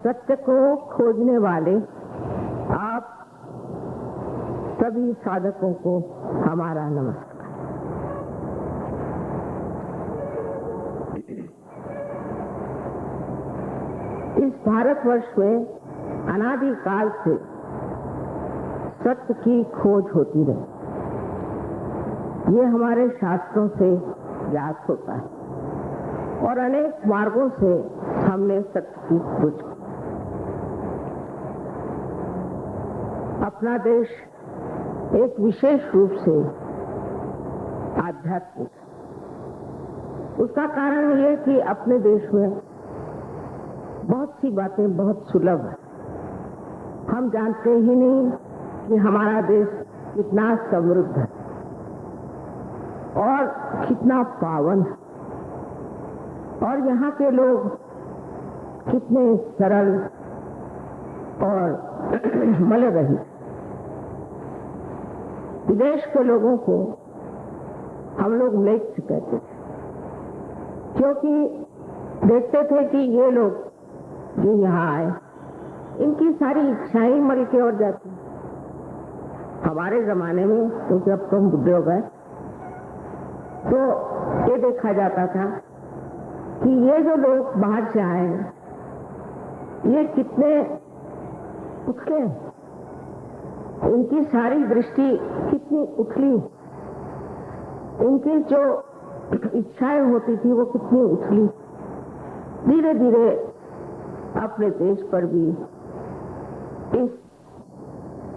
सत्य को खोजने वाले आप सभी साधकों को हमारा नमस्कार। इस भारतवर्ष में अनादिकाल से सत्य की खोज होती रही। ये हमारे शास्त्रों से ज्ञात होता है और अनेक मार्गों से हमने सत्य की खोज की। अपना देश एक विशेष रूप से आध्यात्मिक, उसका कारण ये कि अपने देश में बहुत सी बातें बहुत सुलभ है। हम जानते ही नहीं कि हमारा देश कितना समृद्ध है और कितना पावन है, और यहाँ के लोग कितने सरल और मल रही। विदेश के लोगों को हम लोग म्लेच्छ कहते थे, क्योंकि देखते थे कि ये लोग जो यहाँ आए, इनकी सारी इच्छाएं मर के और जाती। हमारे जमाने में, क्योंकि अब तो हम बुढ़े हो गए, तो ये देखा जाता था कि ये जो लोग बाहर से आए हैं, ये कितने उठले, इनकी सारी दृष्टि कितनी उठली, इनकी जो इच्छाएं होती थी वो कितनी उठली। धीरे धीरे अपने देश पर भी इस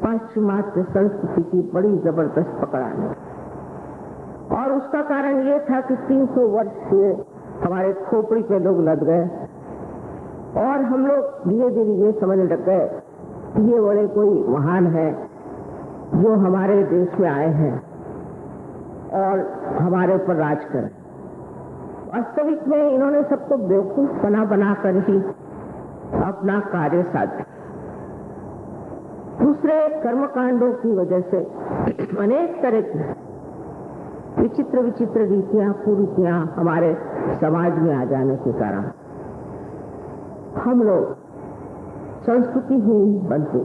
पाश्चिमात्य संस्कृति की बड़ी जबरदस्त पकड़ आने, और उसका कारण ये था कि 300 वर्ष से हमारे खोपड़ी पे लोग लग गए और हम लोग धीरे धीरे ये समझने लग गए कि ये बड़े कोई महान है जो हमारे देश में आए हैं और हमारे ऊपर राज करें। वास्तविक में इन्होंने सबको बेवकूफ बना कर ही अपना कार्य साधा। दूसरे कर्मकांडों की वजह से अनेक तरह की विचित्र विचित्र रीतियां कुरीतियां हमारे समाज में आ जाने के कारण हम लोग संस्कृतिहीन बनते,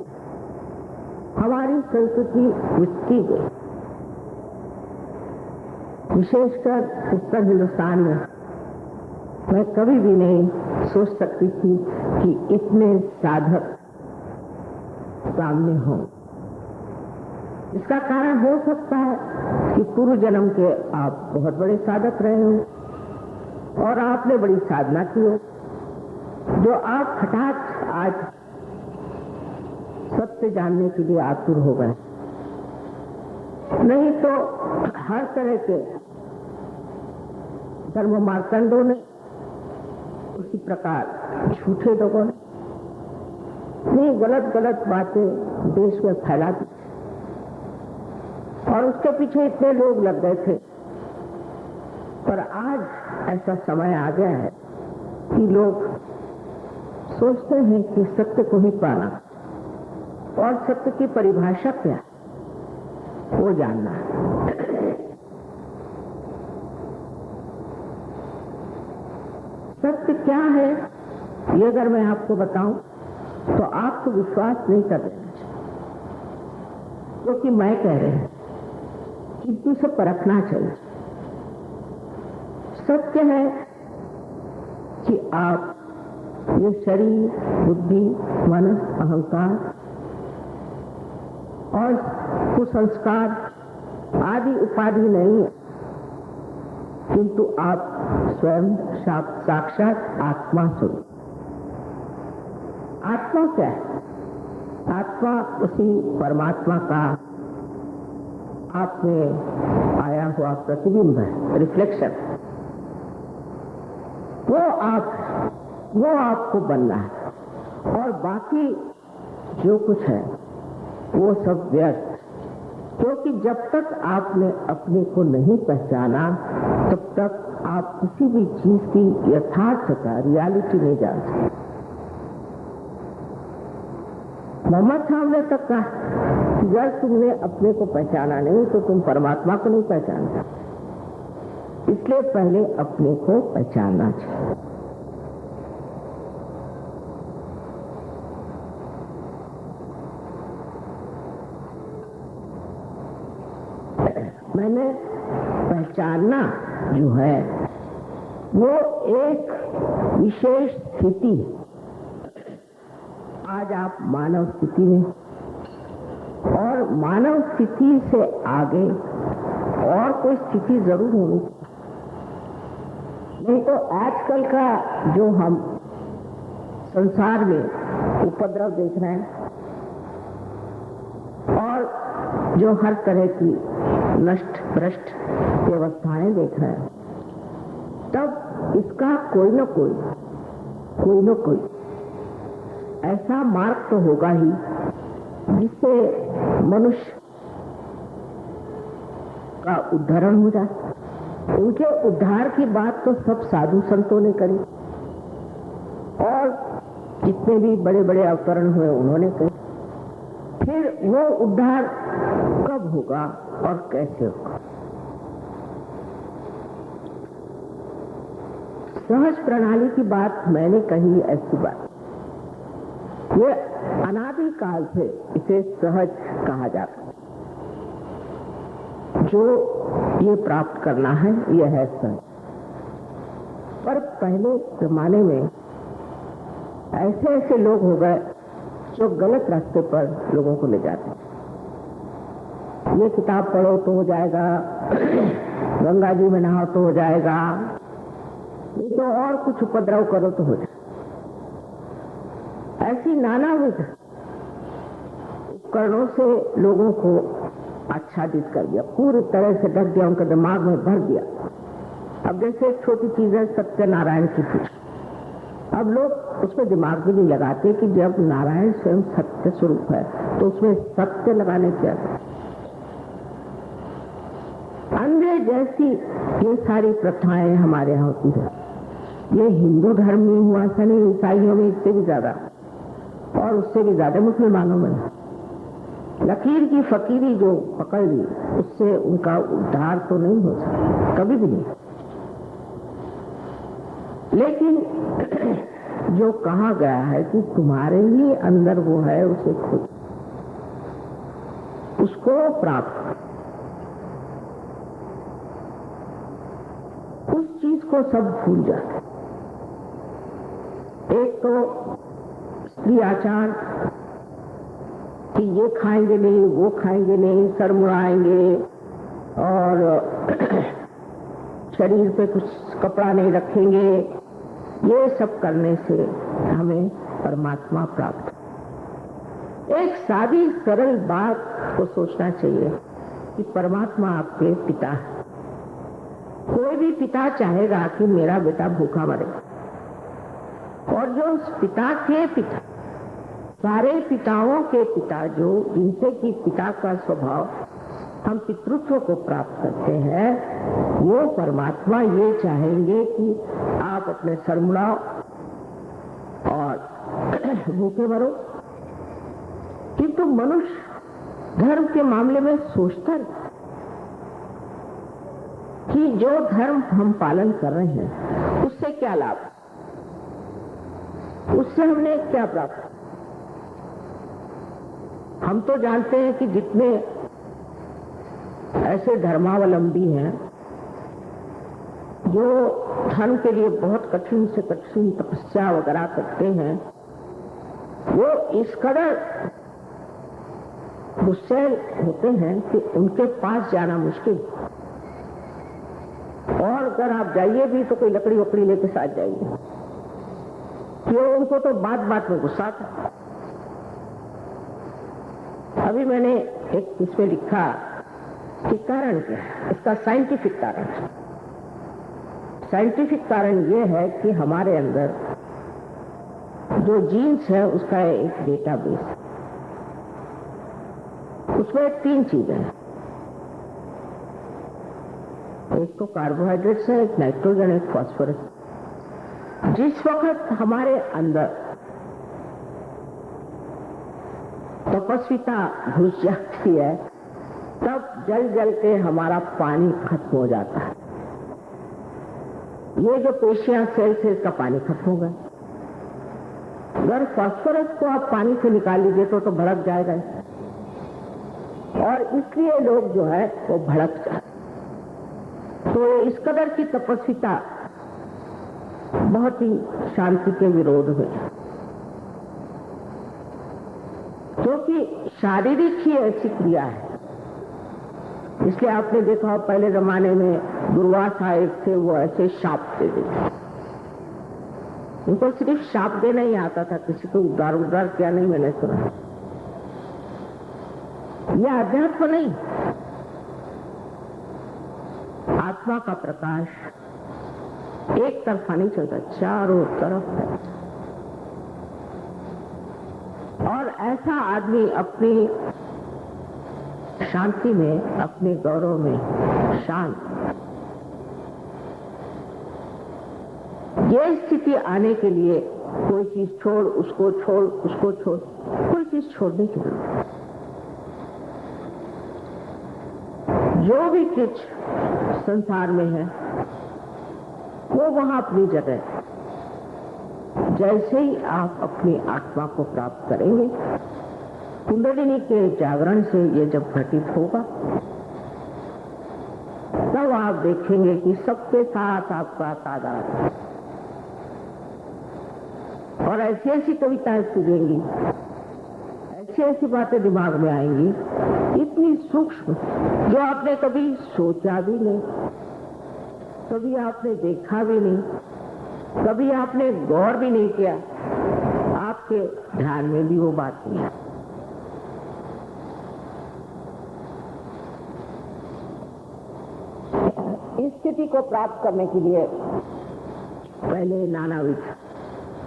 हमारी संस्कृति मिटती गई। विशेषकर उत्तर हिंदुस्तान में मैं कभी भी नहीं सोच सकती थी कि इतने साधक सामने हों। इसका कारण हो सकता है कि पूर्व जन्म के आप बहुत बड़े साधक रहे हो और आपने बड़ी साधना की हो, जो आप हठात आज सत्य जानने के लिए आतुर हो गए। नहीं तो हर तरह के धर्म मार्तंडों ने, उसी प्रकार झूठे लोगों ने गलत गलत बातें देश में फैला दी और उसके पीछे इतने लोग लग गए थे। पर आज ऐसा समय आ गया है कि लोग सोचते हैं कि सत्य को ही पाना और सत्य की परिभाषा क्या वो जानना है। सत्य क्या है ये अगर मैं आपको बताऊं तो आपको विश्वास नहीं कर देना चाहिए, क्योंकि मैं कह रही हूं, किंतु से परखना चाहिए। सत्य है कि आप ये शरीर, बुद्धि, मन, अहंकार और कुसंस्कार आदि उपाधि नहीं है, किंतु आप स्वयं साक्षात आत्मा स्वरूप। आत्मा क्या है? आत्मा उसी परमात्मा का आप में आया हुआ प्रतिबिंब है, रिफ्लेक्शन। वो आपको बनना है और बाकी जो कुछ है वो सब व्यर्थ। क्योंकि जब तक आपने अपने को नहीं पहचाना तब तक आप किसी भी चीज की यथार्थता, रियलिटी नहीं जान सकते। मोहम्मद साहब ने तक कहा, जब तुमने अपने को पहचाना नहीं तो तुम परमात्मा को नहीं पहचान सकते। इसलिए पहले अपने को पहचानना चाहिए। मैंने पहचानना जो है वो एक विशेष स्थिति। आज आप मानव स्थिति में, और मानव स्थिति से आगे और कोई स्थिति जरूर होनी चाहिए। नहीं तो आजकल का जो हम संसार में उपद्रव देख रहे हैं और जो हर तरह की नष्ट भ्रष्ट व्यवस्थाएं देख रहे हैं, तब इसका कोई न कोई ऐसा मार्ग तो होगा ही जिससे मनुष्य का उद्धारण हो जाए। उनके उद्धार की बात तो सब साधु संतों ने करी और जितने भी बड़े बड़े अवतरण हुए उन्होंने कही। फिर वो उद्धार कब होगा और कैसे होगा? सहज प्रणाली की बात मैंने कही, ऐसी बात ये अनादिकाल से इसे सहज कहा जाता है। जो ये प्राप्त करना है ये है सहज। पर पहले जमाने में ऐसे ऐसे लोग हो गए जो गलत रास्ते पर लोगों को ले जाते हैं। ये किताब पढ़ो तो हो जाएगा, गंगा जी में नहाओ तो हो जाएगा, नहीं तो और कुछ उपद्रव करो तो हो जाएगा। ऐसी नानाविध उपकरणों से लोगों को आच्छादित कर दिया, पूरी तरह से ढक दिया, उनके दिमाग में भर दिया। अब जैसे एक छोटी चीज है सत्यनारायण की पूजा, अब लोग उसमें दिमाग भी नहीं लगाते कि जब नारायण स्वयं सत्य स्वरूप है तो उसमें सत्य लगाने की क्या। अंधे जैसी ये सारी प्रथाएं हमारे यहाँ होती है। ये हिंदू धर्म में हुआ ऐसा नहीं, ईसाइयों में इससे भी ज्यादा और उससे भी ज्यादा मुसलमानों में। लकीर की फकीरी जो पकड़ ली उससे उनका उद्धार तो नहीं हो सकता, कभी भी नहीं। लेकिन जो कहा गया है कि तुम्हारे ही अंदर वो है, उसे खुद उसको प्राप्त, उस चीज को सब भूल जाते। एक तो स्त्री आचार कि ये खाएंगे नहीं, वो खाएंगे नहीं, सर मुड़ाएंगे और शरीर पे कुछ कपड़ा नहीं रखेंगे, ये सब करने से हमें परमात्मा प्राप्त। एक सादी सरल बात को सोचना चाहिए कि परमात्मा आपके पिता है। कोई भी पिता चाहेगा कि मेरा बेटा भूखा मरे, और जो उस पिता के पिता, सारे पिताओं के पिता, जो जिनसे कि पिता का स्वभाव हम पितृत्व को प्राप्त करते हैं, वो परमात्मा ये चाहेंगे कि आप अपने सर मुड़ाओ और भूखे मरो। किंतु मनुष्य धर्म के मामले में सोचता है कि जो धर्म हम पालन कर रहे हैं उससे क्या लाभ, उससे हमने क्या प्राप्त। हम तो जानते हैं कि जितने ऐसे धर्मावलंबी हैं जो धर्म के लिए बहुत कठिन से कठिन तपस्या वगैरह करते हैं, वो इस कदर गुस्से होते हैं कि उनके पास जाना मुश्किल। और अगर आप जाइए भी तो कोई लकड़ी वकड़ी लेके साथ जाइए, क्यों? उनको तो बात बात में गुस्सा आता। अभी मैंने एक इसमें लिखा कि कारण क्या है, इसका साइंटिफिक कारण। साइंटिफिक कारण ये है कि हमारे अंदर जो जीन्स है उसका एक डेटाबेस है, उसमें 3 चीजें हैं। एक तो कार्बोहाइड्रेट्स है, एक नाइट्रोजन, एक फास्फोरस। जिस वक्त हमारे अंदर तपस्विता घुस जाती है तब जल जल के हमारा पानी खत्म हो जाता है। ये जो पेशियां सेल से इसका पानी खत्म हो गया। अगर फास्फोरस को आप पानी से निकाल लीजिए तो भड़क जाएगा, और इसलिए लोग जो है वो भड़क जाते। तो इस कदर की तपस्विता बहुत ही शांति के विरोध में, क्योंकि शारीरिक ही ऐसी क्रिया है। इसलिए आपने देखा पहले जमाने में दुर्वासा एक थे, वो ऐसे शाप दे देते। उनको सिर्फ शाप देना ही आता था, किसी को उद्धार किया नहीं मैंने सुना। यह अध्यात्म नहीं, आत्मा का प्रकाश एक तरफा नहीं चलता, चारों तरफ है। और ऐसा आदमी अपनी शांति में, अपने गौरव में शांत। ये स्थिति आने के लिए कोई चीज छोड़, उसको छोड़, उसको छोड़, कोई चीज छोड़ने की जरूरत। जो भी कुछ संसार में है वो वहां अपनी जगह है। जैसे ही आप अपनी आत्मा को प्राप्त करेंगे, कुंडलिनी के जागरण से ये जब घटित होगा, तब आप देखेंगे कि सबके साथ आपका तादाद है। और ऐसी ऐसी कविताएं सूझेंगी, ऐसी ऐसी बातें दिमाग में आएंगी, इतनी सूक्ष्म, जो आपने कभी सोचा भी नहीं, कभी आपने देखा भी नहीं, कभी आपने गौर भी नहीं किया, आपके ध्यान में भी वो बात नहीं आई। इस स्थिति को प्राप्त करने के लिए पहले नानाविध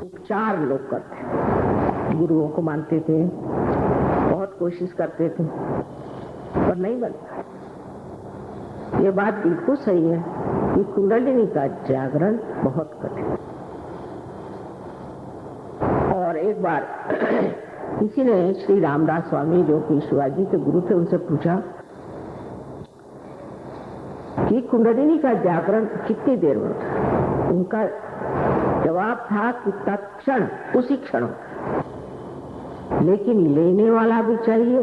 उपचार लोग करते, गुरुओं को मानते थे, बहुत कोशिश करते थे, पर नहीं बनता। ये बात बिल्कुल सही है कि कुंडलिनी का जागरण बहुत कठिन। और एक बार किसी ने श्री रामदास स्वामी, जो कि शिवाजी के गुरु थे, उनसे पूछा कि कुंडलिनी का जागरण कितनी देर में होता? उनका जवाब था कि तत्क्षण, उसी क्षण, लेकिन लेने वाला भी चाहिए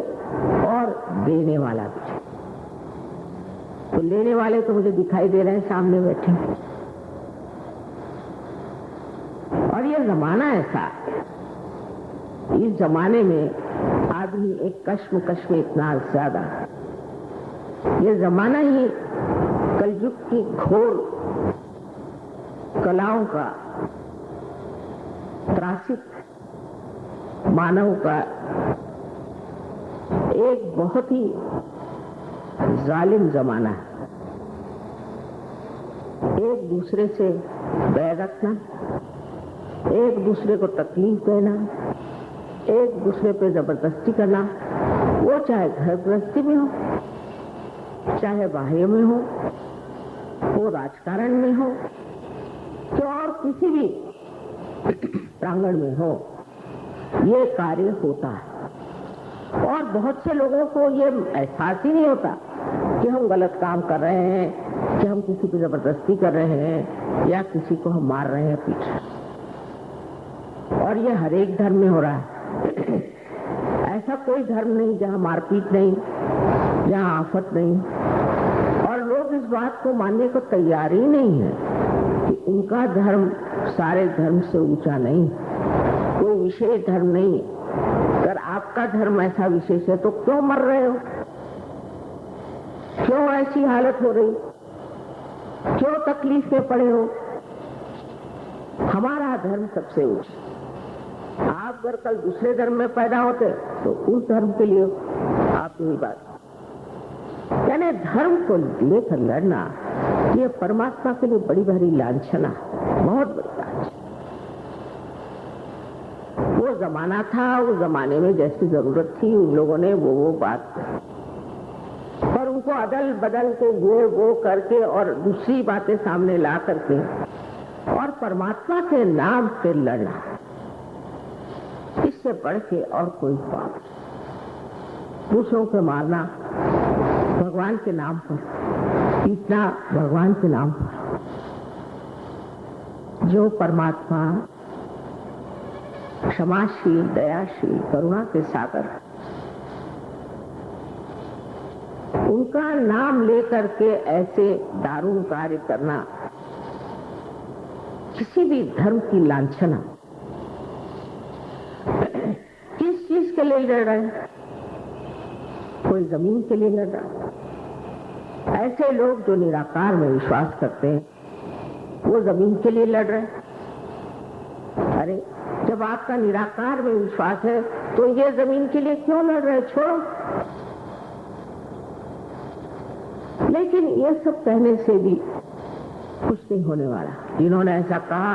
और देने वाला भी चाहिए। तो लेने वाले तो मुझे दिखाई दे रहे हैं, सामने बैठे। और ये जमाना ऐसा है, इस जमाने में आदमी एक कश्मकश में इतना ज्यादा है। ये जमाना ही कलयुग की घोर कलाओं का, त्रासित मानव का एक बहुत ही जालिम जमाना है। एक दूसरे से बैर रखना, एक दूसरे को तकलीफ देना, एक दूसरे पे जबरदस्ती करना, वो चाहे घर गृहस्थी में हो, चाहे बाह्य में हो, वो राजकारण में हो, तो और किसी भी प्रांगण में हो, ये कार्य होता है। और बहुत से लोगों को ये एहसास ही नहीं होता कि हम गलत काम कर रहे हैं, कि हम किसी को जबरदस्ती कर रहे हैं, या किसी को हम मार रहे हैं पीछे। और ये हर एक धर्म में हो रहा है। ऐसा कोई धर्म नहीं जहां मारपीट नहीं, जहां आफत नहीं। और लोग इस बात को मानने को तैयार ही नहीं है कि उनका धर्म सारे धर्म से ऊंचा नहीं, कोई विशेष धर्म नहीं। अगर आपका धर्म ऐसा विशेष है तो क्यों मर रहे हो, क्यों ऐसी हालत हो रही, क्यों तकलीफ में पड़े हो? हमारा धर्म सबसे ऊंचा। आप अगर कल दूसरे धर्म में पैदा होते तो उस धर्म के लिए आप यही बात, यानी धर्म को लेकर लड़ना, ये परमात्मा के लिए बड़ी भारी लांछना, बहुत बड़ी लांछना। वो जमाना था, उस जमाने में जैसी जरूरत थी उन लोगों ने वो बात, पर उनको अदल बदल के वो करके और दूसरी बातें सामने ला करके और परमात्मा के नाम पे लड़ना, इससे बढ़ के और कोई पाप। दूसरों को मारना भगवान के नाम पर, पीटना भगवान के नाम पर। जो परमात्मा क्षमाशील, दयाशील, करुणा के सागर, उनका नाम लेकर के ऐसे दारुण कार्य करना किसी भी धर्म की लांछना। किस चीज के लिए लड़ रहे हैं? कोई जमीन के लिए लड़ रहा है। ऐसे लोग जो निराकार में विश्वास करते हैं वो जमीन के लिए लड़ रहे हैं। अरे जब आपका निराकार में विश्वास है तो ये जमीन के लिए क्यों लड़ रहे? छोड़ो। लेकिन ये सब कहने से भी कुछ नहीं होने वाला। जिन्होंने ऐसा कहा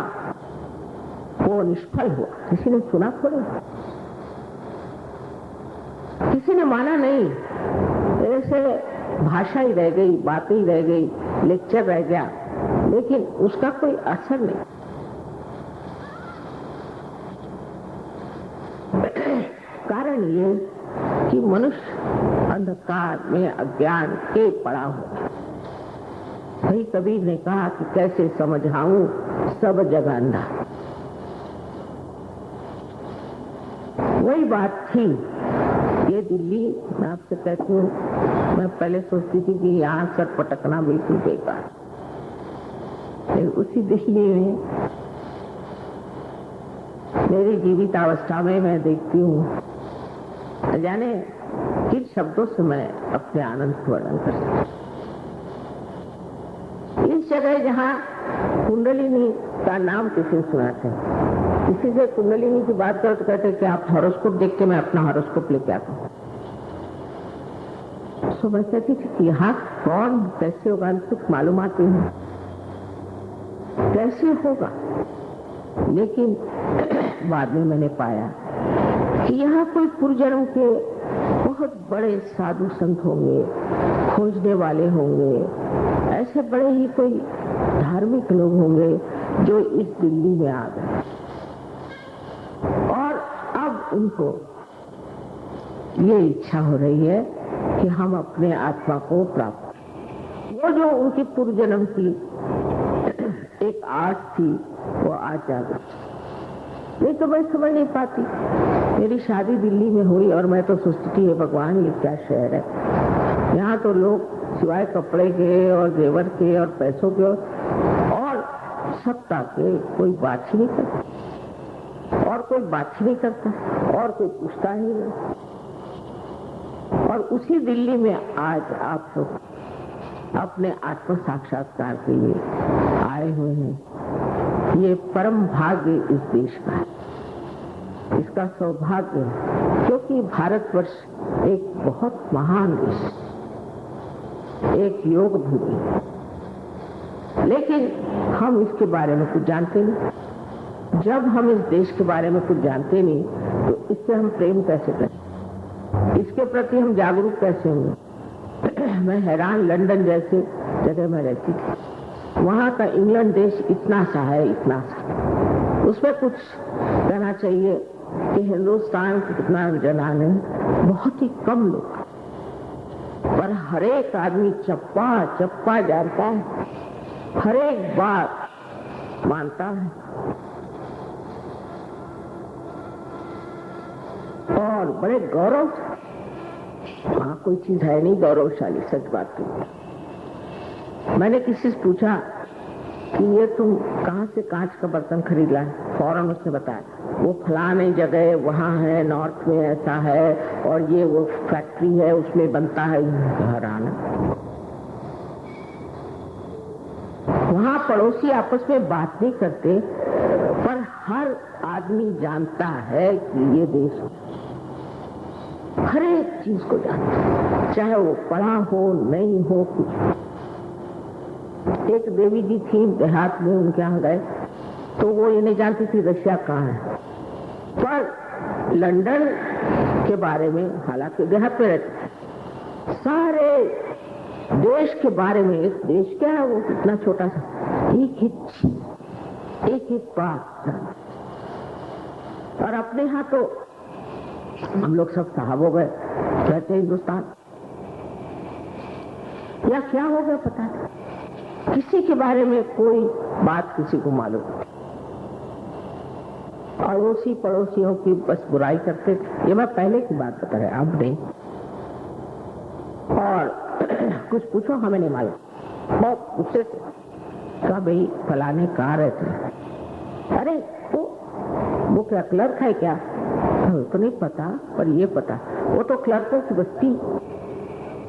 वो निष्फल हुआ। किसी ने सुना थोड़ी, किसी ने माना नहीं। ऐसे भाषा ही रह गई, बातें ही रह गई, लेक्चर रह गया, लेकिन उसका कोई असर नहीं। कारण ये कि मनुष्य अंधकार में अज्ञान के पड़ा हुआ। भाई कबीर ने कहा कि कैसे समझाऊं सब जगह अंधा। वही बात थी। ये दिल्ली, मैं आपसे कहती हूँ, मैं पहले सोचती थी कि यहाँ सर पटकना बिल्कुल बेकार। उसी दिल्ली में मेरी जीवित अवस्था में मैं देखती हूँ, जाने किन शब्दों से मैं अपने आनंद को वर्णन कर सकती। इस जगह जहाँ कुंडलिनी का नाम किसी ने सुना था, किसी से कुंडलिनी की बात करो तो कहते कि आप हॉरोस्कोप देख के मैं अपना हॉरोस्कोप लेके आता हूँ। तो मैं कहती थी कि यहाँ कौन कैसे होगा, कुछ मालूमात नहीं कैसे होगा। लेकिन बाद में मैंने पाया कि यहाँ कोई पूर्वजन्म के बहुत बड़े साधु संत होंगे, खोजने वाले होंगे, ऐसे बड़े ही कोई धार्मिक लोग होंगे जो इस दिल्ली में आ गए और अब उनको ये इच्छा हो रही है कि हम अपने आत्मा को प्राप्त करें। वो जो उनकी पूर्वजन्म की एक आस थी वो आज जागृत। नहीं तो मैं समझ नहीं पाती। मेरी शादी दिल्ली में हुई और मैं तो सोचती थी भगवान ये क्या शहर है। यहाँ तो लोग सिवाय कपड़े के और जेवर के और पैसों के और सत्ता के कोई बात ही नहीं करता, और कोई बात ही नहीं करता, और कोई पूछता ही नहीं। और उसी दिल्ली में आज आप लोग अपने आत्म साक्षात्कार के लिए आए हुए हैं। ये परम भाग्य इस देश का है, इसका सौभाग्य है, क्योंकि भारतवर्ष एक बहुत महान देश, एक योग भूमि है। लेकिन हम इसके बारे में कुछ जानते नहीं। जब हम इस देश के बारे में कुछ जानते नहीं तो इससे हम प्रेम कैसे करें, इसके प्रति हम जागरूक कैसे होंगे। मैं हैरान, लंदन जैसे जगह में रहती थी, वहाँ का इंग्लैंड देश इतना सा है, इतना सा। उसमें कुछ कहना चाहिए कि हिंदुस्तान के कितना जनान है, बहुत ही कम लोग, पर हर एक आदमी चप्पा चप्पा जानता है, हर एक बात मानता है और बड़े गौरव। वहाँ कोई चीज है नहीं गौरवशाली, सच बात तो। मैंने किसी से पूछा कि ये तुम कहाँ से कांच का बर्तन खरीद लाए, फौरन उसने बताया वो फलाने जगह वहाँ है, नॉर्थ में ऐसा है, और ये वो फैक्ट्री है उसमें बनता है। हैरान, वहाँ पड़ोसी आपस में बात नहीं करते, पर हर आदमी जानता है कि ये देश हर एक चीज को जानता है, चाहे वो पढ़ा हो नहीं हो कुछ। एक देवी जी थी देहात में, उनके यहाँ गए तो वो ये नहीं जानती थी रशिया कहाँ है, पर लंदन के बारे में, हालांकि देहात में रहती थी, सारे देश के बारे में, इस देश क्या है वो कितना छोटा सा, एक ही चीज, एक ही बात। और अपने यहाँ तो हम लोग सब साहब हो गए, कहते हिंदुस्तान, या क्या हो गया पता नहीं, किसी के बारे में कोई बात किसी को मालूम नहीं। अड़ोसी पड़ोसियों की बस बुराई करते थे। ये मैं पहले की बात बता रहा, अब नहीं। और कुछ पूछो, हमें नहीं मालूम। बहुत गुस्से से कहा, भाई फलाने कहाँ रहते हैं? अरे वो क्या क्लर्क है क्या? तो नहीं पता, पर ये पता वो तो क्लर्कों की बस्ती।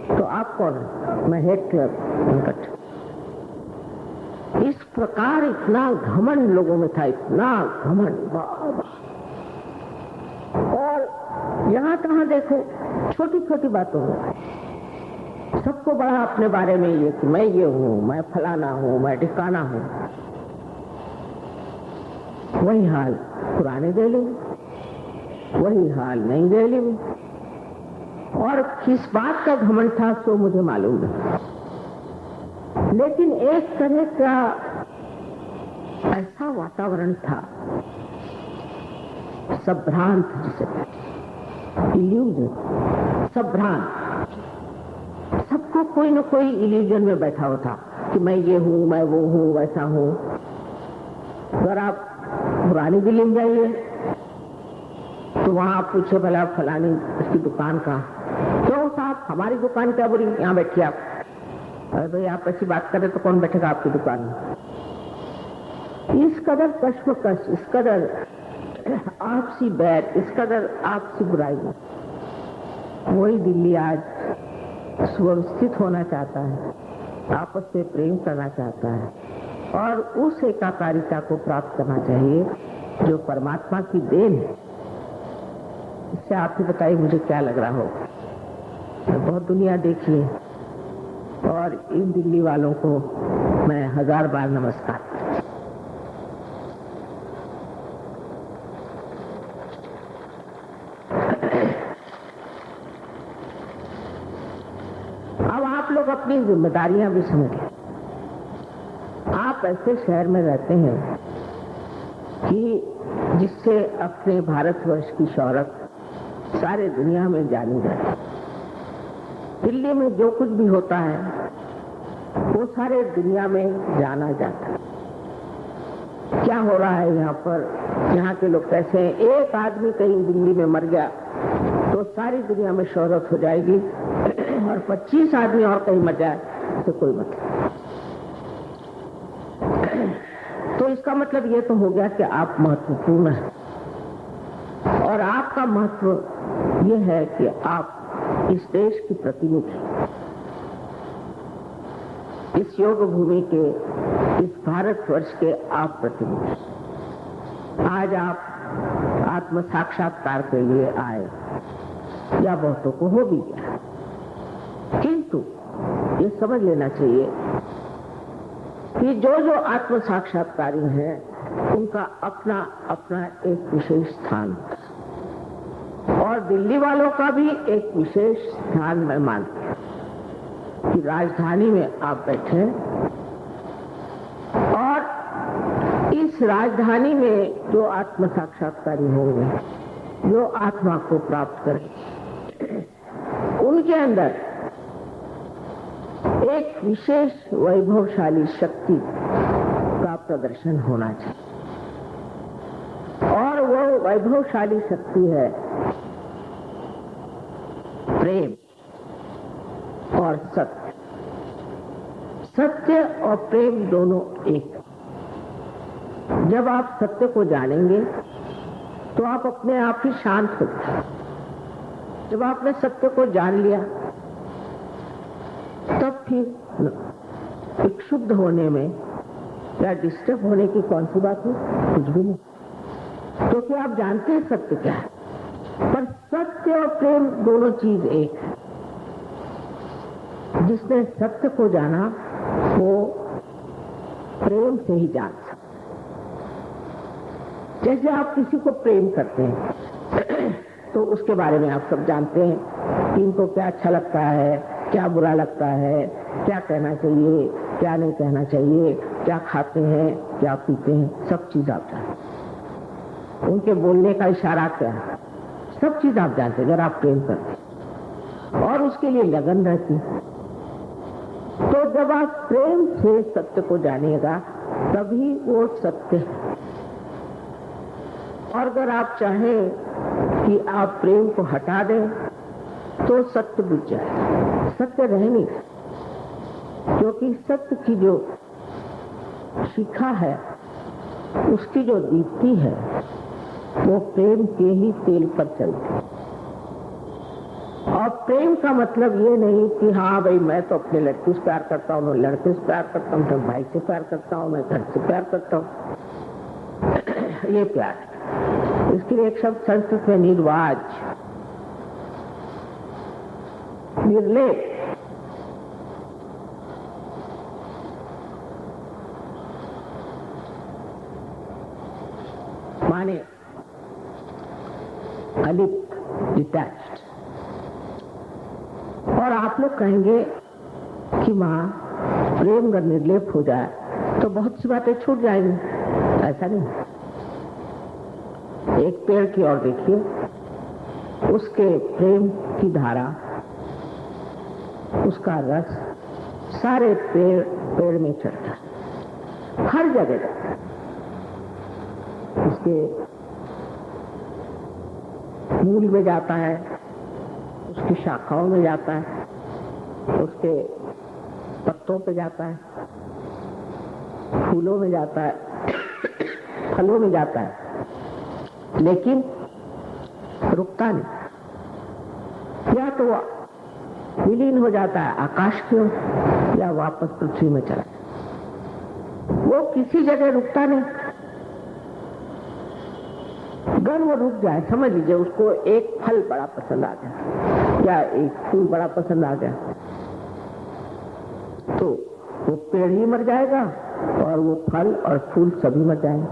तो आप कौन है? मैं हेड क्लर्क। इस प्रकार इतना घमंड लोगों में था, इतना घमंड। और यहाँ कहाँ देखो, छोटी छोटी बातों में सबको बड़ा अपने बारे में ये कि मैं ये हूँ, मैं फलाना हूँ, मैं ठिकाना हूँ। वही हाल पुराने दिल्ली में, वही हाल नई दिल्ली में। और किस बात का घमंड था सो मुझे मालूम नहीं, लेकिन एक तरह का ऐसा वातावरण था, संभ्रांत जिसे इल्यूजन, संभ्रांत। सबको कोई न कोई इल्यूजन में बैठा हुआ था कि मैं ये हूँ, मैं वो हूँ, वैसा हूँ। अगर आप पुरानी दिल्ली में जाइए तो वहां आप पूछे, भला फलानी उसकी दुकान का, क्यों साहब हमारी दुकान क्या बुरी, यहाँ बैठिए आप। अरे भाई आप ऐसी बात करें तो कौन बैठेगा आपकी दुकान में? इस कदर कश्मकश, इस कदर आपसी बैर, इस कदर आपसी बुराई। वही दिल्ली आज सुव्यवस्थित होना चाहता है, आपस में प्रेम करना चाहता है और उस एकाकारिता को प्राप्त करना चाहिए जो परमात्मा की देन है। इससे आप ही बताइए मुझे क्या लग रहा हो। बहुत दुनिया देखी है और इन दिल्ली वालों को मैं 1000 बार नमस्कार। अब आप लोग अपनी जिम्मेदारियां भी समझें। आप ऐसे शहर में रहते हैं कि जिससे अपने भारतवर्ष की शौहरत सारे दुनिया में जानी जाए। दिल्ली में जो कुछ भी होता है वो सारे दुनिया में जाना जाता है। क्या हो रहा है यहाँ पर, यहाँ के लोग कैसे हैं। एक आदमी कहीं दिल्ली में मर गया तो सारी दुनिया में शौहरत हो जाएगी और 25 आदमी और कहीं मर जाए तो कोई मतलब। तो इसका मतलब ये तो हो गया कि आप महत्वपूर्ण हैं और आपका महत्व ये है कि आप इस देश की प्रतिनिधि, इस योग भूमि के, इस भारतवर्ष के आप प्रतिनिधि। आज आप आत्म साक्षात्कार के लिए आए या बहुतों को हो भी गया, किंतु ये समझ लेना चाहिए कि जो आत्म साक्षात्कारी हैं उनका अपना अपना एक विशेष स्थान और दिल्ली वालों का भी एक विशेष स्थान मैं मानती हूँ कि राजधानी में आप बैठे और इस राजधानी में जो आत्म साक्षात्कारी होंगे, जो आत्मा को प्राप्त करें, उनके अंदर एक विशेष वैभवशाली शक्ति का प्रदर्शन होना चाहिए और वो वैभवशाली शक्ति है प्रेम और सत्य। सत्य और प्रेम दोनों एक। जब आप सत्य को जानेंगे तो आप अपने आप ही शांत होते हैं। जब आपने सत्य को जान लिया तब फिर एक शुद्ध होने में या डिस्टर्ब होने की कौन सी बात है? कुछ भी नहीं, क्योंकि आप जानते हैं सत्य क्या है। पर सत्य और प्रेम दोनों चीज एक है। जिसने सत्य को जाना वो प्रेम से ही जान सकता। जैसे आप किसी को प्रेम करते हैं तो उसके बारे में आप सब जानते हैं कि इनको क्या अच्छा लगता है, क्या बुरा लगता है, क्या कहना चाहिए, क्या नहीं कहना चाहिए, क्या खाते हैं, क्या पीते हैं, सब चीज आप जानते हैं। उनके बोलने का इशारा क्या है, सब चीज आप जानते हैं अगर आप प्रेम करते हैं और उसके लिए लगन रहती। तो जब आप प्रेम से सत्य को जानिएगा तभी वो सत्य है। और अगर आप चाहें कि आप प्रेम को हटा दें तो सत्य बुझ जाए, सत्य रह नहीं, क्योंकि सत्य की जो शिखा है, उसकी जो दीप्ति है, वो प्रेम के ही तेल पर चलती है। और प्रेम का मतलब ये नहीं कि हाँ भाई मैं तो अपने लड़के से प्यार करता हूँ, मैं लड़के से प्यार करता हूँ, मैं भाई से प्यार करता हूँ, मैं घर से प्यार करता हूँ। ये प्यार, इसके लिए एक शब्द संस्कृत में निर्वाज, निर्लेप, माने अलिप्त, डिटैच्ड। और आप लोग कहेंगे कि माँ प्रेम अगर निर्लेप हो जाए तो बहुत सी बातें छूट जाएंगी। ऐसा नहीं, एक पेड़ की ओर देखिए, उसके प्रेम की धारा, उसका रस सारे पेड़ में चढ़ता है, हर जगह जाता है। उसके मूल में जाता है, उसकी शाखाओं में जाता है, उसके पत्तों पे जाता है, फूलों में जाता है, फलों में जाता है, लेकिन रुकता नहीं। या तो विलीन हो जाता है आकाश की ओर, या वापस पृथ्वी में चला जाता। वो किसी जगह रुकता नहीं। अगर वो रुक जाए, समझ लीजिए उसको एक फल बड़ा पसंद आ गया या एक फूल बड़ा पसंद आ गया, तो वो पेड़ ही मर जाएगा और वो फल और फूल सभी मर जाएंगे।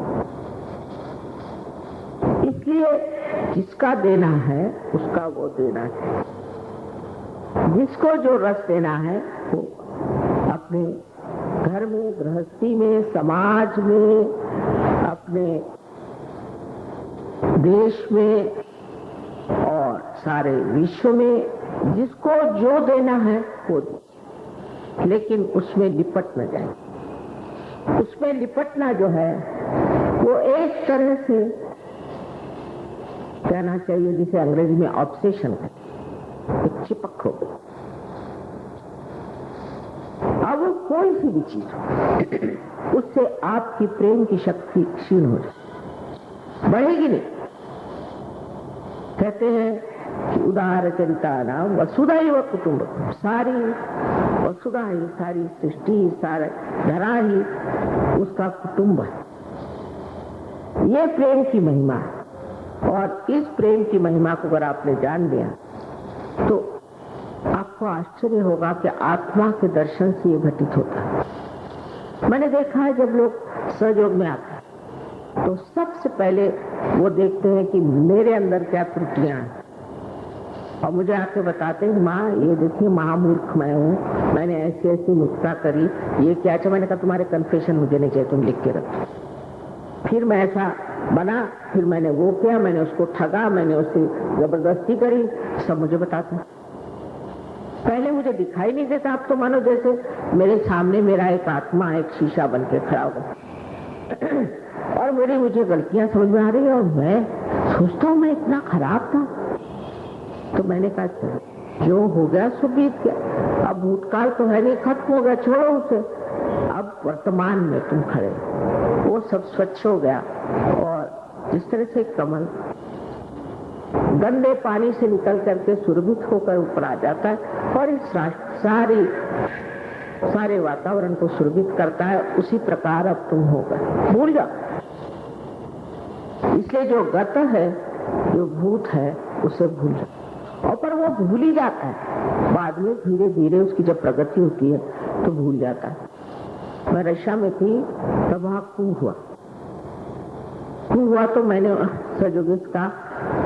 इसलिए जिसका देना है उसका वो देना है। जिसको जो रस देना है वो अपने घर में, गृहस्थी में, समाज में, अपने देश में और सारे विश्व में जिसको जो देना है वो दे, लेकिन उसमें लिपट न जाए। उसमें लिपटना जो है वो एक तरह से कहना चाहिए जिसे अंग्रेजी में ऑब्सेशन कहते हैं, चिपक हो गई। अब वो कोई सी भी चीज हो, उससे आपकी प्रेम की शक्ति क्षीण हो जाए, बढ़ेगी नहीं। कहते हैं कि उदार चरिता नाम वसुधा व कुटुंब, सारी वसुधा ही, सारी सृष्टि, सारा धरा ही उसका कुटुंब है। ये प्रेम की महिमा है। और इस प्रेम की महिमा को अगर आपने जान लिया तो आपको आश्चर्य होगा कि आत्मा के दर्शन से ये घटित होता है। मैंने देखा है जब लोग सहयोग में आते हैं तो सबसे पहले वो देखते हैं कि मेरे अंदर क्या त्रुटियां हैं, और मुझे आके बताते हैं माँ ये देखिए महामूर्ख मैं हूँ, मैंने ऐसी ऐसी नुक्ता करी, ये क्या है। मैंने कहा तुम्हारे कन्फेशन मुझे नहीं चाहिए, तुम लिख के रखो। फिर मैं ऐसा बना, फिर मैंने वो किया, मैंने उसको ठगा, मैंने उससे जबरदस्ती करी, सब मुझे बताते हैं। पहले मुझे दिखाई नहीं देता, अब तो मानो जैसे मेरे सामने मेरा एक आत्मा एक शीशा बन के खड़ा हो और मेरी मुझे गलतियां समझ में आ रही है और मैं सोचता हूँ मैं इतना खराब था। तो मैंने कहा जो हो गया सो बीत गया, अब भूतकाल तो है नहीं, खत्म हो गया, छोड़ो उसे। अब वर्तमान में तुम खड़े, वो सब स्वच्छ हो गया। और जिस तरह से कमल गंदे पानी से निकल करके सुरभित होकर ऊपर आ जाता है और इस सारे वातावरण को सुरभित करता है, उसी प्रकार अब तुम होगा। भूल जाओ, इसलिए जो गत है, जो भूत है, उसे भूल जाओ। और पर वो भूल ही जाता है, बाद में धीरे धीरे उसकी जब प्रगति होती है तो भूल जाता है। मैं रशिया में थी तब वहां कुंभ हुआ तो मैंने सहयोगी से कहा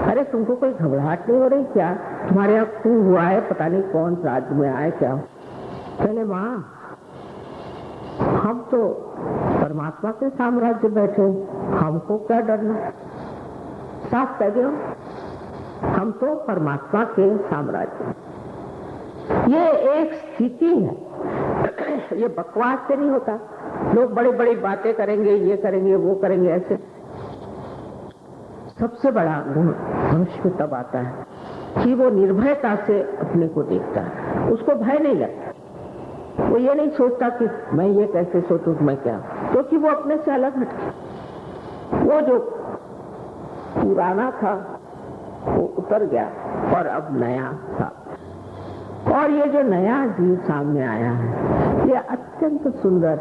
अरे तुमको कोई घबराहट नहीं हो रही क्या, तुम्हारे यहाँ कुंभ हुआ है, पता नहीं कौन राज्य में आए क्या। पहले माँ हम तो परमात्मा के साम्राज्य बैठे, हमको क्या डरना। साफ कह दो, हम तो परमात्मा के साम्राज्य। ये एक स्थिति है, ये बकवास से नहीं होता। लोग बड़ी बड़ी बातें करेंगे, ये करेंगे, वो करेंगे, ऐसे। सबसे बड़ा गुण मनुष्य तब आता है कि वो निर्भयता से अपने को देखता है। उसको भय नहीं लगता, वो ये नहीं सोचता कि मैं ये कैसे सोचूं, मैं क्या, क्योंकि वो अपने से अलग हटता। वो जो पुराना था वो उतर गया और अब नया था। और ये जो नया जीव सामने आया है ये अत्यंत सुंदर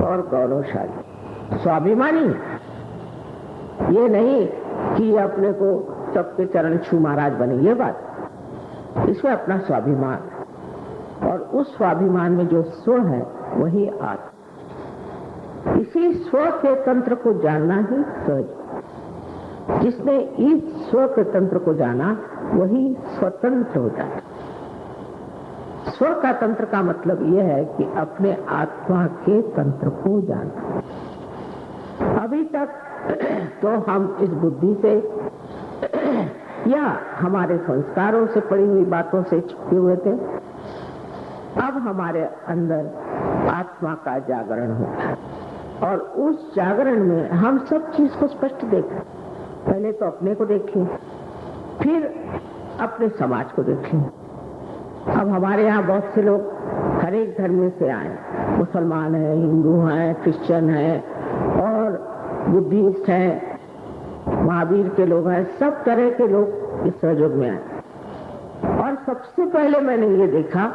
और गौरवशाली, स्वाभिमानी है। ये नहीं कि ये अपने को सबके चरण छू महाराज बने, ये बात, इसमें अपना स्वाभिमान, और उस स्वाभिमान में जो स्व है वही आत्मा। इसी स्व के तंत्र को जानना ही सहज। जिसने इस स्व के तंत्र को जाना वही स्वतंत्र हो जाता। स्व का तंत्र का मतलब यह है कि अपने आत्मा के तंत्र को जानना। अभी तक तो हम इस बुद्धि से या हमारे संस्कारों से पड़ी हुई बातों से चिपके हुए थे। अब हमारे अंदर आत्मा का जागरण होता है और उस जागरण में हम सब चीज को स्पष्ट देखें। पहले तो अपने को देखें, फिर अपने समाज को देखें। अब हमारे यहाँ बहुत से लोग हर एक धर्म में से आए, मुसलमान हैं, हिंदू हैं, क्रिश्चियन हैं और बुद्धिस्ट हैं, महावीर के लोग हैं, सब तरह के लोग इस सहयोग में आए। और सबसे पहले मैंने ये देखा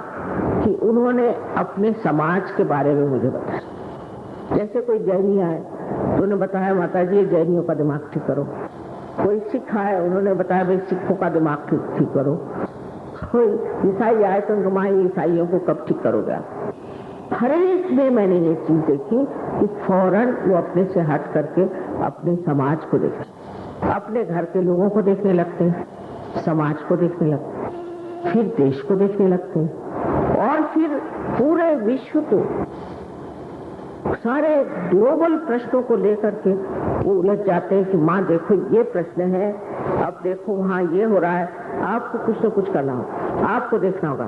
कि उन्होंने अपने समाज के बारे में मुझे बताया। जैसे कोई जैनी आए तो उन्होंने बताया, माता जी जैनियों का दिमाग ठीक करो। कोई सिख आए, उन्होंने बताया भाई सिखों का दिमाग ठीक करो। कोई ईसाई आए तो उनको, माँ ईसाइयों को कब ठीक करोगे आप। हर एक में मैंने ये चीज देखी कि फौरन वो अपने से हट करके अपने समाज को देखते, अपने घर के लोगों को देखने लगते हैं, समाज को देखने लगते हैं, फिर देश को देखने लगते हैं और फिर पूरे विश्व को, सारे ग्लोबल प्रश्नों को लेकर के वो उलझ जाते हैं कि माँ देखो ये प्रश्न है, अब देखो वहाँ ये हो रहा है, आपको कुछ न कुछ करना होगा, आपको देखना होगा।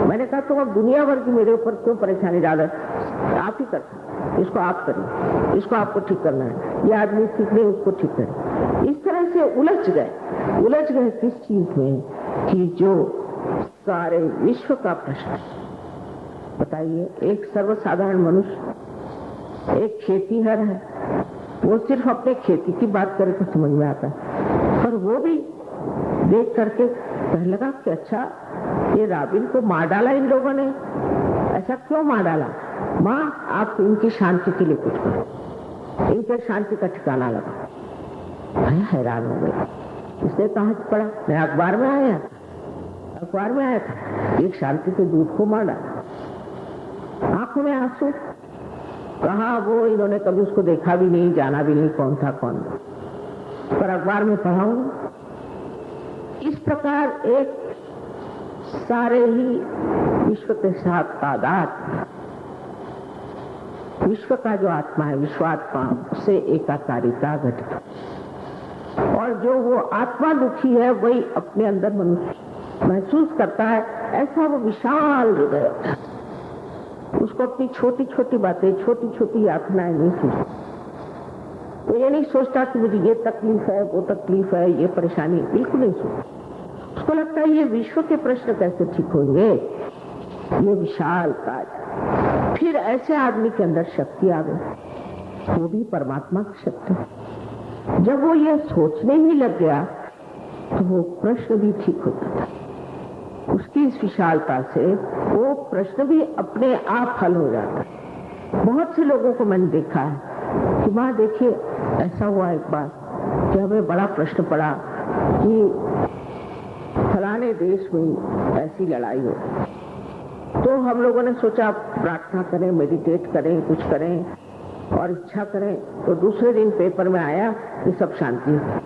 मैंने कहा तो अब दुनिया भर की मेरे ऊपर क्यों परेशानी डाल रहे, आप ही करते, इसको आप करें, इसको आपको ठीक करना है, ये आदमी ठीक नहीं उसको ठीक करें। इस तरह से उलझ गए किस चीज में कि जो सारे विश्व का प्रश्न। बताइए, एक सर्वसाधारण मनुष्य, एक खेतीहर है, वो सिर्फ अपने खेती की बात करे तो समझ में आता है, पर वो भी देख करके कहने लगा कि अच्छा ये राबिन को मार डाला इन लोगों ने, ऐसा क्यों मार डाला? माँ आप इनकी शांति के लिए कुछ करो, इनके शांति का ठिकाना लगा। मैं हैरान हो गया, इसने कहाँ से पढ़ा? मैं अखबार में आया था, एक शांति के दूत को मार डाला। आंखों में आंसू, कहा वो इन्होंने कभी उसको देखा भी नहीं, जाना भी नहीं कौन था कौन, पर अखबार में पढ़ा हूं। इस प्रकार एक सारे ही विश्व के साथ तादाद, विश्व का जो आत्मा है, विश्वात्मा, उससे एकाकारिता घटित, और जो वो आत्मा दुखी है वही अपने अंदर मनुष्य महसूस करता है। ऐसा वो विशाल हृदय होता है, उसको अपनी छोटी छोटी बातें, छोटी छोटी यातनाएं नहीं सोचती। वो ये नहीं सोचता कि मुझे ये तकलीफ है, वो तकलीफ है, ये परेशानी, बिल्कुल नहीं सोचता। उसको लगता है ये विश्व के प्रश्न कैसे ठीक होंगे, ये विशाल काज। फिर ऐसे आदमी के अंदर शक्ति आ गई, वो भी परमात्मा की शक्ति। जब वो ये सोचने ही लग गया तो वो प्रश्न भी ठीक हो जाता। उसकी इस विशालता से वो प्रश्न भी अपने आप हल हो जाता है। बहुत से लोगों को मैंने देखा है कि माँ देखिए ऐसा हुआ एक बार कि हमें बड़ा प्रश्न पड़ा कि फलाने देश में ऐसी लड़ाई हो, तो हम लोगों ने सोचा प्रार्थना करें, मेडिटेट करें, कुछ करें और इच्छा करें। तो दूसरे दिन पेपर में आया कि सब शांति है।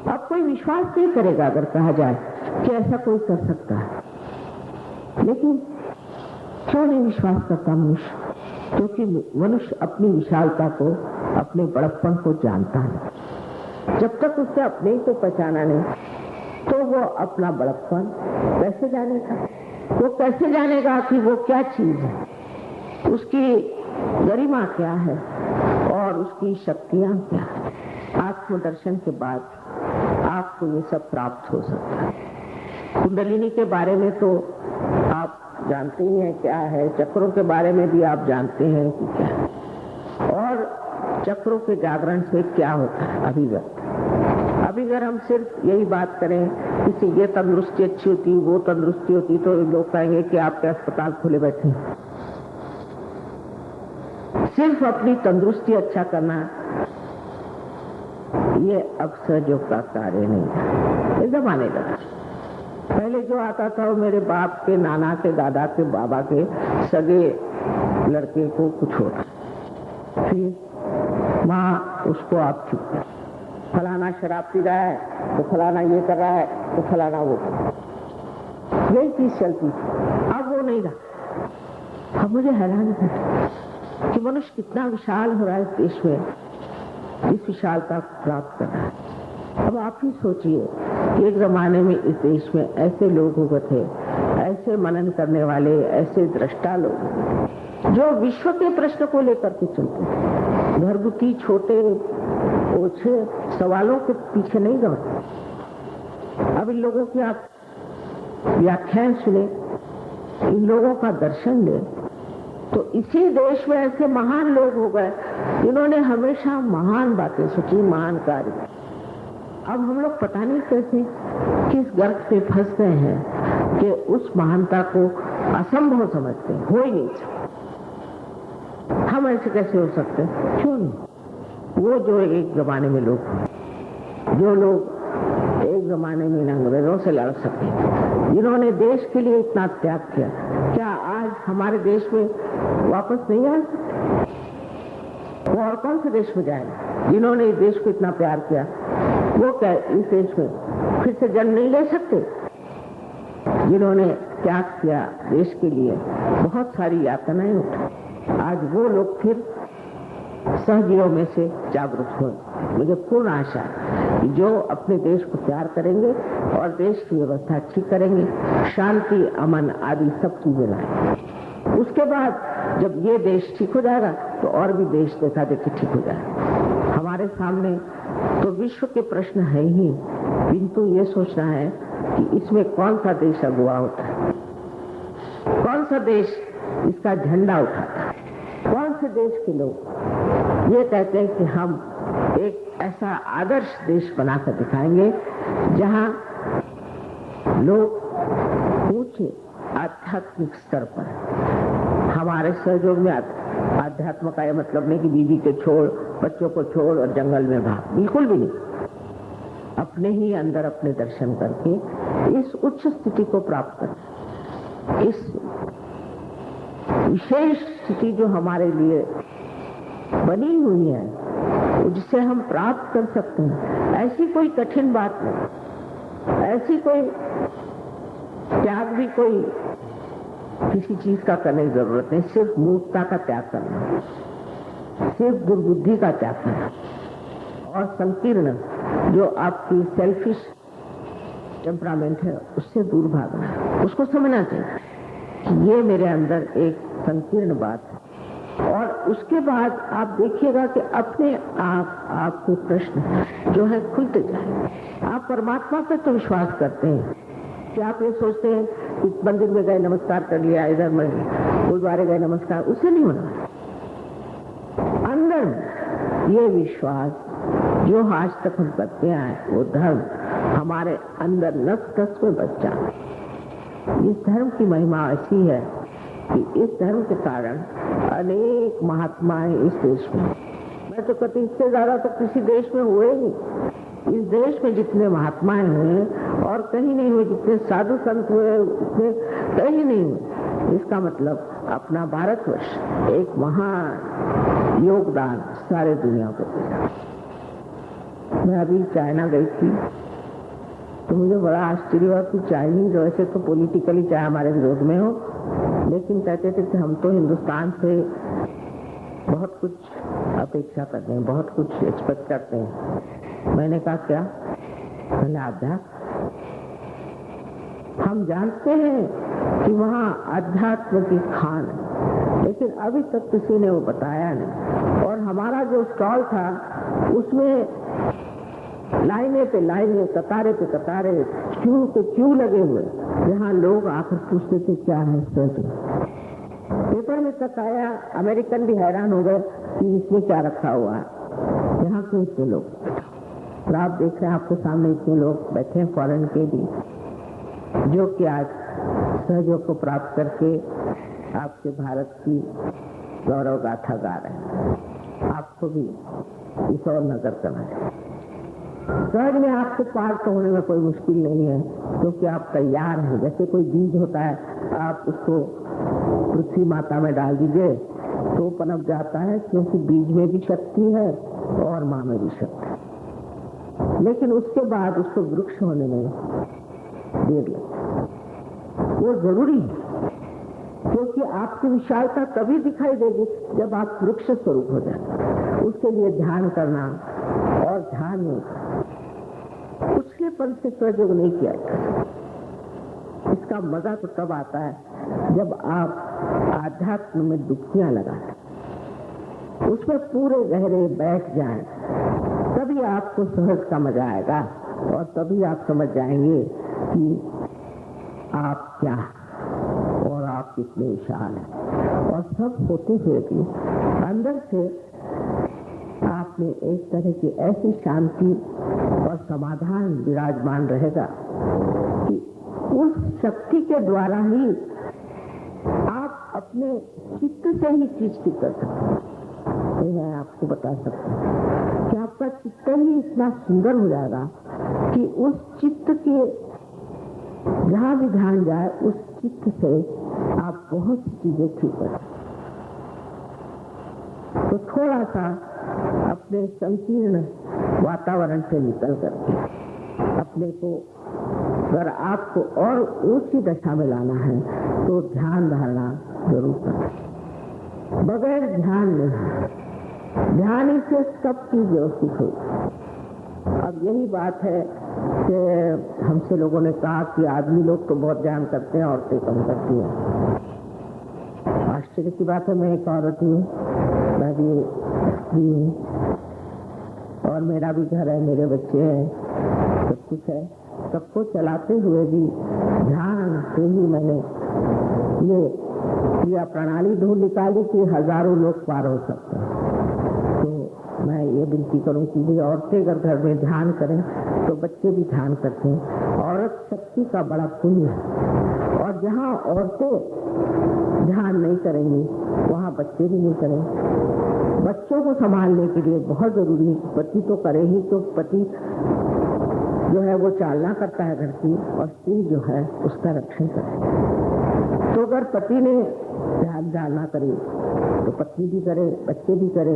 अब कोई विश्वास नहीं करेगा अगर कहा जाए कि ऐसा कोई कर सकता है, लेकिन क्यों नहीं विश्वास करता मनुष्य? क्योंकि मनुष्य अपनी विशालता को, अपने बड़प्पन को जानता है। जब तक उसने अपने को पहचाना नहीं तो वो अपना बड़प्पन कैसे जानेगा? वो कैसे जानेगा कि वो क्या चीज है, उसकी गरिमा क्या है और उसकी शक्तियां क्या है? आत्मदर्शन के बाद आपको ये सब प्राप्त हो सकता है। कुंडलिनी के बारे में तो आप जानते ही हैं क्या है, चक्रों के बारे में भी आप जानते हैं कि क्या है, और चक्रों के जागरण से क्या होता है अभिव्यक्त। अभी अगर हम सिर्फ यही बात करें कि ये तंदुरुस्ती अच्छी होती, वो तंदुरुस्ती होती, तो लोग कहेंगे कि आपके अस्पताल खुले बैठे हैं। सिर्फ अपनी तंदुरुस्ती अच्छा करना ये अब सहयोग का कार्य नहीं है, ये जमाने लगा। पहले जो आता था वो मेरे बाप के, नाना के, दादा के, बाबा के सगे लड़के को कुछ होता, फिर माँ उसको आप चुप, फलाना शराब पी रहा है तो फलाना ये कर रहा है तो फलाना वो कर रहा है, यही चीज चलती। अब वो नहीं रहा। अब मुझे हैरान है कि मनुष्य कितना विशाल हो रहा है इस देश में, इस विशालता को प्राप्त कर रहा है। अब आप ही सोचिए कि एक जमाने में इस देश में ऐसे लोग हुए थे, ऐसे मनन करने वाले, ऐसे दृष्टा लोग जो विश्व के प्रश्न को लेकर के चलते, घरगुती छोटे ओछे सवालों के पीछे नहीं दौड़ते। अब इन लोगों की आप व्याख्यान सुने, इन लोगों का दर्शन ले, तो इसी देश में ऐसे महान लोग हो गए जिन्होंने हमेशा महान बातें सोची, महान कार्य। अब हम लोग पता नहीं कैसे किस गर्त पे फंस गए हैं कि उस महानता को असंभव समझते हैं, हो ही नहीं सकता। हम ऐसे कैसे हो सकते हैं? क्यों नहीं? वो जो एक जमाने में लोग, जो लोग एक जमाने में अंग्रेजों से लड़ सके, जिन्होंने देश के लिए इतना त्याग किया, क्या आज हमारे देश में वापस नहीं आ सकते? वो और कौन से देश में जाएंगे जिन्होंने इस देश को इतना प्यार किया? वो क्या इस देश में फिर से जन्म नहीं ले सकते? जिन्होंने त्याग किया देश के लिए, बहुत सारी यातनाएं उठाई, आज वो लोग फिर सहजीवों में से जागरूक हुए। मुझे पूर्ण आशा है कि जो अपने देश को प्यार करेंगे और देश की व्यवस्था अच्छी करेंगे, शांति, अमन आदि सब चीजें लाएंगे, उसके बाद जब ये देश ठीक हो जाएगा तो और भी देश देखा देखी ठीक हो जाएगा। हमारे सामने तो विश्व के प्रश्न है ही, किंतु ये सोचना है कि इसमें कौन सा देश अगुवा होता है, कौन सा देश इसका झंडा उठाता है, कौन से देश के लोग ये कहते हैं कि हम एक ऐसा आदर्श देश बनाकर दिखाएंगे जहां लोग ऊंचे आध्यात्मिक स्तर पर, हमारे सहयोग में आध्यात्म का यह मतलब नहीं कि बीवी के छोड़, बच्चों को छोड़ और जंगल में भाग, बिल्कुल भी नहीं। अपने ही अंदर अपने दर्शन करके इस उच्च स्थिति को प्राप्त करें, इस विशेष स्थिति जो हमारे लिए बनी हुई है, जिसे हम प्राप्त कर सकते हैं। ऐसी कोई कठिन बात नहीं, ऐसी कोई त्याग भी कोई किसी चीज का करने की जरूरत नहीं, सिर्फ मूर्खता का त्याग करना, सिर्फ दुर्बुद्धि का त्याग करना और संकीर्ण जो आपकी सेल्फिश टेम्परामेंट है उससे दूर भागना। उसको समझना चाहिए कि ये मेरे अंदर एक संकीर्ण बात है, और उसके बाद आप देखिएगा कि अपने आप आपके प्रश्न जो है खुलते जाएंगे। आप परमात्मा पर तो विश्वास करते हैं कि आप ये सोचते हैं कि मंदिर में गए नमस्कार कर लिया, इधर में गुरुद्वारे गए नमस्कार, उससे नहीं होना। अंदर ये विश्वास जो आज तक हम करते आए, वो धर्म हमारे अंदर नस में बच जाए। इस धर्म की महिमा ऐसी है कि इस धर्म के कारण अनेक महात्माएं इस देश में, मैं तो कहती इससे ज्यादा तो किसी देश में हुए नहीं। इस देश में जितने महात्माएं हुए और कहीं नहीं हुए, जितने साधु संत हुए उतने कहीं नहीं हुए। इसका मतलब अपना भारतवर्ष एक महान योगदान सारे दुनिया को दिया। मैं अभी चाइना गई थी तो मुझे बड़ा आश्चर्य हुआ कि चाइनीज वैसे तो पॉलिटिकली चाहे हमारे विरोध में हो, लेकिन कहते थे कि हम तो हिंदुस्तान से बहुत कुछ अपेक्षा करते हैं, बहुत कुछ एक्सपेक्ट करते हैं। मैंने कहा क्या? पहले अध्यात्म। हम जानते हैं कि वहाँ अध्यात्म की खान है, लेकिन अभी तक किसी ने वो बताया नहीं। और हमारा जो स्टॉल था उसमें लाइने पे लाइने, कतारे पे कतारे, क्यों तो क्यों लगे हुए, जहाँ लोग आकर पूछते थे क्या है सोच। पेपर में तक आया, अमेरिकन भी हैरान हो गए कि इसमें क्या रखा हुआ है, यहाँ क्यों इतने लोग। और आप देख रहे हैं आपके सामने इतने लोग बैठे हैं फॉरेन के भी, जो कि आज सहयोग को प्राप्त करके आपके भारत की गौरव गाथा गा रहे हैं। आपको भी इस और नजर करना है। सहज में आपको पार तो होने में कोई मुश्किल नहीं है, क्योंकि आप तैयार हैं। जैसे कोई बीज होता है, आप उसको पृथ्वी माता में डाल दीजिए तो पनप जाता है, क्योंकि बीज में भी शक्ति है और माँ में भी शक्ति है। लेकिन उसके बाद उसको वृक्ष होने में देर लगती, वो जरूरी है, क्योंकि आपकी विशालता तभी दिखाई देगी जब आप वृक्ष स्वरूप हो जाए। उसके लिए ध्यान करना और ध्यान नहीं करना, उसके पल से सहयोग नहीं किया जाता। इसका मजा तो तब आता है जब आप आध्यात्म में डुबकियां लगाते, उसमें पूरे गहरे बैठ जाएं, तभी आपको सहज का मजा आएगा और तभी आप समझ जाएंगे कि आप क्या और आप कितने विशाल हैं। और सब होते हुए भी अंदर से आप में एक तरह की ऐसी शांति और समाधान विराजमान रहेगा कि उस शक्ति के द्वारा ही आप अपने चित्त से ही चीज की कर सकते हैं। मैं आपको बता सकता हूँ कि आपका चित्त ही इतना सुंदर हो जाएगा कि उस चित्त के जहां भी ध्यान जाए, उस चित्त से आप बहुत सी चीजें ठीक कर। तो थोड़ा सा अपने संकीर्ण वातावरण से निकल करके अपने को, अगर आपको और ऊंची दशा में लाना है तो ध्यान धारणा जरूर करें। बगैर ध्यान नहीं, ध्यान ही से सब चीज व्यवस्थित होगी। अब यही बात है कि हमसे लोगों ने कहा कि आदमी लोग तो बहुत ध्यान करते हैं, औरतें कम करती हैं। आश्चर्य की बात है, मैं एक औरत हूँ, मैं भी स्त्री हूँ और मेरा भी घर है, मेरे बच्चे हैं, सब कुछ है। सबको चलाते हुए भी ध्यान से ही मैंने ये क्रिया प्रणाली ढूंढ निकाली कि हजारों लोग पार हो सकते हैं। तो मैं ये विनती करूं कि भी औरतें अगर घर में ध्यान करें तो बच्चे भी ध्यान करते हैं। औरत शक्ति का बड़ा पुण्य है, और जहाँ औरतें ध्यान नहीं करेंगी वहाँ बच्चे भी नहीं करेंगे। बच्चों को संभालने के लिए बहुत जरूरी है कि पति तो करे ही, तो पति जो है वो चालना करता है घर की, और स्त्री जो है उसका रक्षण करे। तो अगर पति ने ध्यान डालना करे तो पत्नी भी करे, बच्चे भी करे।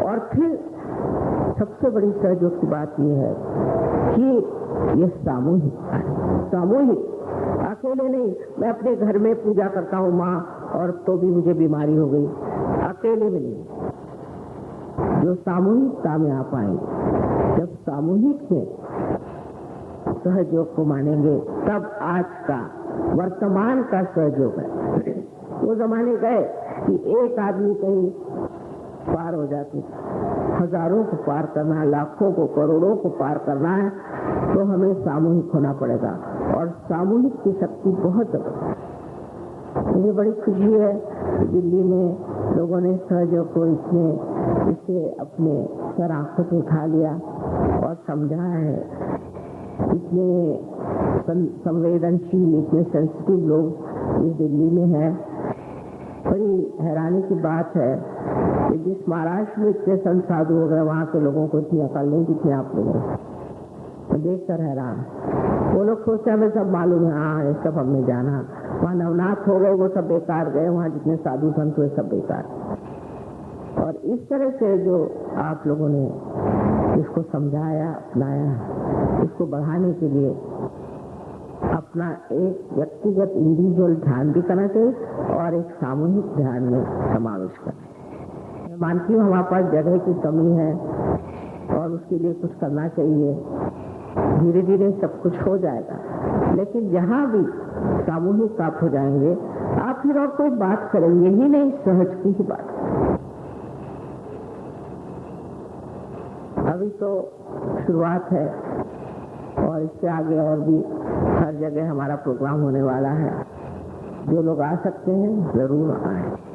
और फिर सबसे बड़ी सहयोग की बात यह है कि ये सामूहिक है, सामूहिक, अकेले नहीं। मैं अपने घर में पूजा करता हूँ माँ, और तो भी मुझे बीमारी हो गई, अकेले में नहीं। जो सामूहिकता में आप आएंगे, जब सामूहिक में सहयोग को मानेंगे, तब आज का वर्तमान का सहयोग है। वो जमाने गए कि एक आदमी कहीं पार हो जाते, हजारों को पार करना है, लाखों को, करोड़ों को पार करना है, तो हमें सामूहिक होना पड़ेगा। और सामूहिक की शक्ति बहुत जबरदस्त। मुझे बड़ी खुशी है कि दिल्ली में लोगों ने सहयोग को इसे अपने सर आंखों से उठा लिया और समझा है। इतने संवेदनशील, इतने सेंसिटिव लोग इस दिल्ली में हैं। बड़ी हैरानी की बात है कि जिस महाराष्ट्र में इतने संत साधु हो गए, वहाँ के लोगों को इतनी अकल नहीं जितनी आप लोगों को। मैं देखकर हैरान, वो लोग सोचते हमें सब मालूम है, हाँ ये सब हमने जाना। वहाँ नवनाथ हो गए, वो सब बेकार गए, वहाँ जितने साधु संत हुए सब बेकार। और इस तरह से जो आप लोगों ने इसको समझाया, अपनाया, इसको बढ़ाने के लिए अपना एक व्यक्तिगत इंडिविजुअल ध्यान भी करना चाहिए और एक सामूहिक ध्यान में समावेश करना। मैं मानती हूँ हमारे पास जगह की कमी है और उसके लिए कुछ करना चाहिए। धीरे धीरे सब कुछ हो जाएगा, लेकिन जहाँ भी सामूहिक आप हो जाएंगे, आप फिर और कोई बात करेंगे ही नहीं, सहज की ही बात। अभी तो शुरुआत है और इससे आगे और भी हर जगह हमारा प्रोग्राम होने वाला है। जो लोग आ सकते हैं जरूर आए।